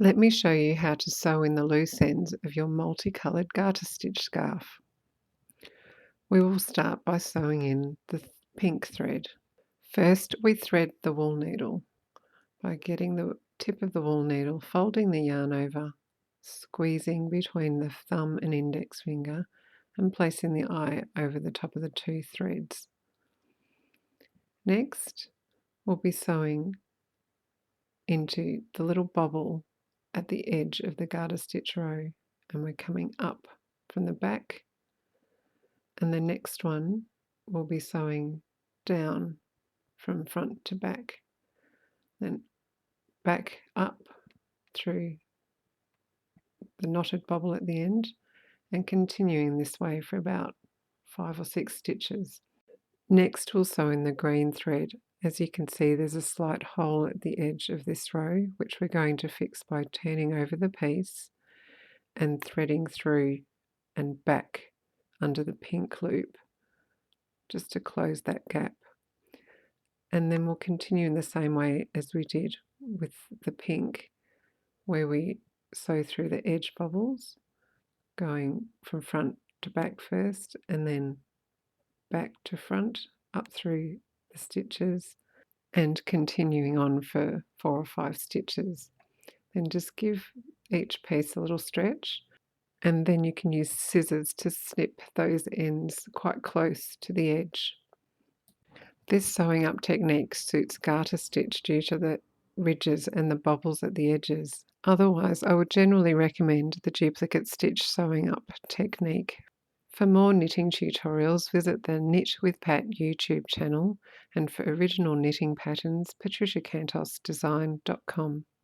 Let me show you how to sew in the loose ends of your multicolored garter stitch scarf. We will start by sewing in the pink thread. First, we thread the wool needle by getting the tip of the wool needle, folding the yarn over, squeezing between the thumb and index finger, and placing the eye over the top of the two threads. Next, we'll be sewing into the little bobble at the edge of the garter stitch row, and we're coming up from the back, and the next one we'll be sewing down from front to back, then back up through the knotted bobble at the end, and continuing this way for about 5 or 6 stitches. Next, we'll sew in the green thread. As you can see, there's a slight hole at the edge of this row, which we're going to fix by turning over the piece and threading through and back under the pink loop, just to close that gap. And then we'll continue in the same way as we did with the pink, where we sew through the edge bobbles, going from front to back first, and then back to front, up through the stitches, and continuing on for 4 or 5 stitches. Then just give each piece a little stretch, and then you can use scissors to snip those ends quite close to the edge. This sewing up technique suits garter stitch due to the ridges and the bobbles at the edges. Otherwise, I would generally recommend the duplicate stitch sewing up technique. For more knitting tutorials, visit the Knit with Pat YouTube channel, and for original knitting patterns, patriciacantos.design.com.